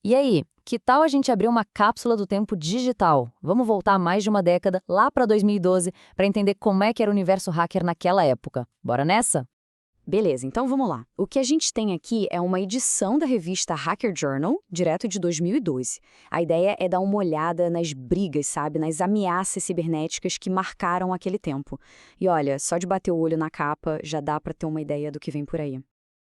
E aí, que tal a gente abrir uma cápsula do tempo digital? Vamos voltar mais de uma década, lá para 2012, para entender como é que era o universo hacker naquela época. Bora nessa? Beleza, então vamos lá. O que a gente tem aqui é uma edição da revista Hacker Journal, direto de 2012. A ideia é dar uma olhada nas brigas, sabe, nas ameaças cibernéticas que marcaram aquele tempo. E olha, só de bater o olho na capa já dá para ter uma ideia do que vem por aí.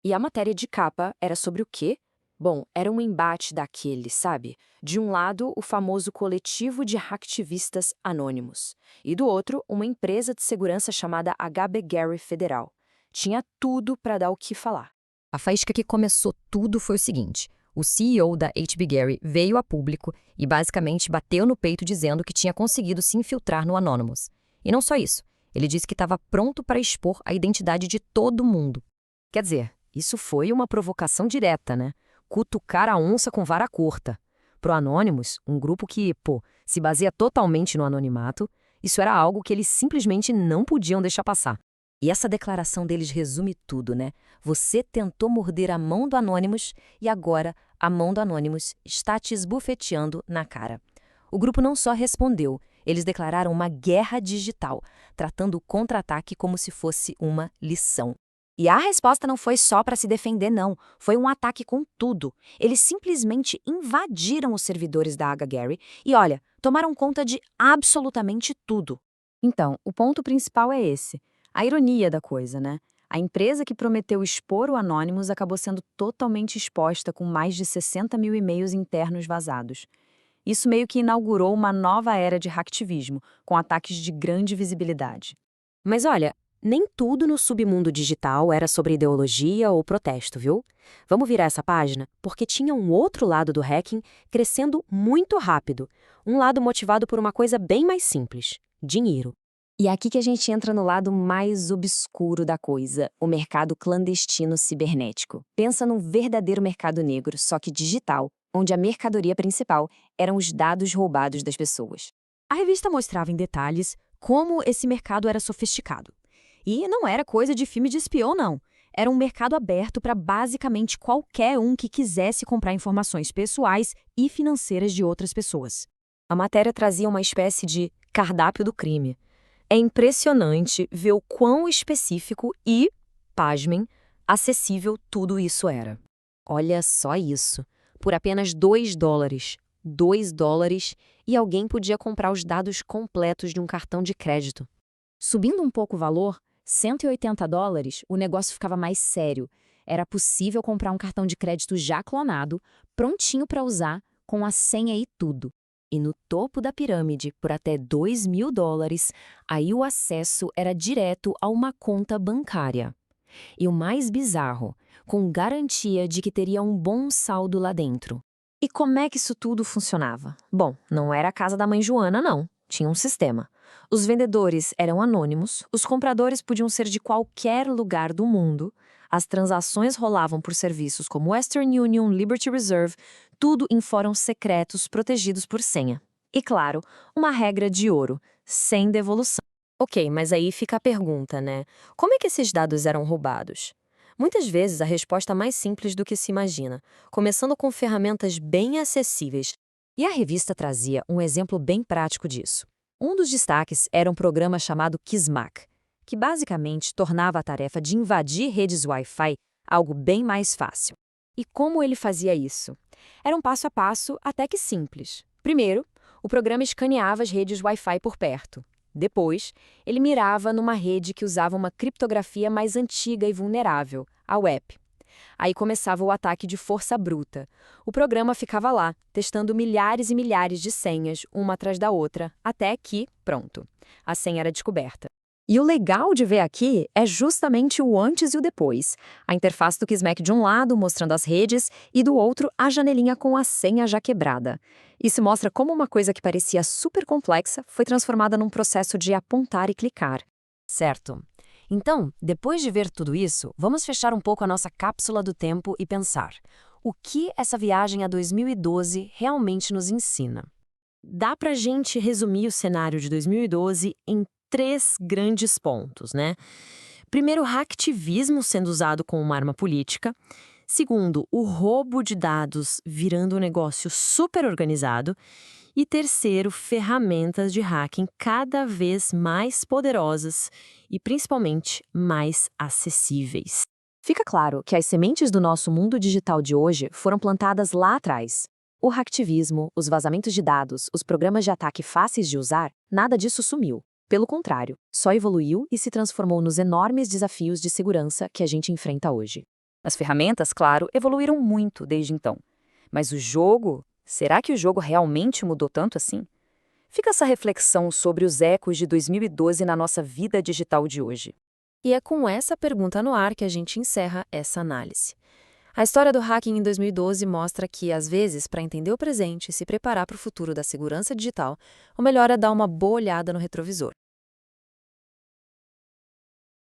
E a matéria de capa era sobre o quê? Bom, era um embate daqueles, sabe? De um lado, o famoso coletivo de hacktivistas anônimos, e do outro, uma empresa de segurança chamada HB Gary Federal. Tinha tudo para dar o que falar. A faísca que começou tudo foi o seguinte: o CEO da HB Gary veio a público e basicamente bateu no peito dizendo que tinha conseguido se infiltrar no Anonymous. E não só isso, ele disse que estava pronto para expor a identidade de todo mundo. Quer dizer, isso foi uma provocação direta, né? Cutucar a onça com vara curta. Pro Anonymous, um grupo que, se baseia totalmente no anonimato, isso era algo que eles simplesmente não podiam deixar passar. E essa declaração deles resume tudo, né? Você tentou morder a mão do Anonymous e agora a mão do Anonymous está te esbofeteando na cara. O grupo não só respondeu, eles declararam uma guerra digital, tratando o contra-ataque como se fosse uma lição. E a resposta não foi só para se defender, não. Foi um ataque com tudo. Eles simplesmente invadiram os servidores da Gary e, olha, tomaram conta de absolutamente tudo. Então, o ponto principal é esse. A ironia da coisa, né? A empresa que prometeu expor o Anonymous acabou sendo totalmente exposta com mais de 60 mil e-mails internos vazados. Isso meio que inaugurou uma nova era de hacktivismo, com ataques de grande visibilidade. Mas olha, nem tudo no submundo digital era sobre ideologia ou protesto, viu? Vamos virar essa página? Porque tinha um outro lado do hacking crescendo muito rápido. Um lado motivado por uma coisa bem mais simples: dinheiro. E é aqui que a gente entra no lado mais obscuro da coisa, o mercado clandestino cibernético. Pensa num verdadeiro mercado negro, só que digital, onde a mercadoria principal eram os dados roubados das pessoas. A revista mostrava em detalhes como esse mercado era sofisticado. E não era coisa de filme de espião, não. Era um mercado aberto para basicamente qualquer um que quisesse comprar informações pessoais e financeiras de outras pessoas. A matéria trazia uma espécie de cardápio do crime. É impressionante ver o quão específico e, pasmem, acessível tudo isso era. Olha só isso. Por apenas $2. $2 e alguém podia comprar os dados completos de um cartão de crédito. Subindo um pouco o valor, $180, o negócio ficava mais sério. Era possível comprar um cartão de crédito já clonado, prontinho para usar, com a senha e tudo. E no topo da pirâmide, por até $2.000, aí o acesso era direto a uma conta bancária. E o mais bizarro, com garantia de que teria um bom saldo lá dentro. E como é que isso tudo funcionava? Bom, não era a casa da mãe Joana, não. Tinha um sistema. Os vendedores eram anônimos, os compradores podiam ser de qualquer lugar do mundo, as transações rolavam por serviços como Western Union, Liberty Reserve, tudo em fóruns secretos protegidos por senha. E claro, uma regra de ouro, sem devolução. Ok, mas aí fica a pergunta, né? Como é que esses dados eram roubados? Muitas vezes a resposta é mais simples do que se imagina, começando com ferramentas bem acessíveis. E a revista trazia um exemplo bem prático disso. Um dos destaques era um programa chamado Kismak, que basicamente tornava a tarefa de invadir redes Wi-Fi algo bem mais fácil. E como ele fazia isso? Era um passo a passo até que simples. Primeiro, o programa escaneava as redes Wi-Fi por perto. Depois, ele mirava numa rede que usava uma criptografia mais antiga e vulnerável, a WEP. Aí começava o ataque de força bruta. O programa ficava lá, testando milhares e milhares de senhas, uma atrás da outra, até que, pronto, a senha era descoberta. E o legal de ver aqui é justamente o antes e o depois. A interface do Kismek de um lado, mostrando as redes, e do outro, a janelinha com a senha já quebrada. Isso mostra como uma coisa que parecia super complexa foi transformada num processo de apontar e clicar. Certo. Então, depois de ver tudo isso, vamos fechar um pouco a nossa cápsula do tempo e pensar: o que essa viagem a 2012 realmente nos ensina? Dá pra gente resumir o cenário de 2012 em 3 grandes pontos, né? Primeiro, hacktivismo sendo usado como uma arma política. Segundo, o roubo de dados virando um negócio super organizado. E terceiro, ferramentas de hacking cada vez mais poderosas e principalmente mais acessíveis. Fica claro que as sementes do nosso mundo digital de hoje foram plantadas lá atrás. O hacktivismo, os vazamentos de dados, os programas de ataque fáceis de usar, nada disso sumiu. Pelo contrário, só evoluiu e se transformou nos enormes desafios de segurança que a gente enfrenta hoje. As ferramentas, claro, evoluíram muito desde então. Mas o jogo? Será que o jogo realmente mudou tanto assim? Fica essa reflexão sobre os ecos de 2012 na nossa vida digital de hoje. E é com essa pergunta no ar que a gente encerra essa análise. A história do hacking em 2012 mostra que, às vezes, para entender o presente e se preparar para o futuro da segurança digital, o melhor é dar uma boa olhada no retrovisor.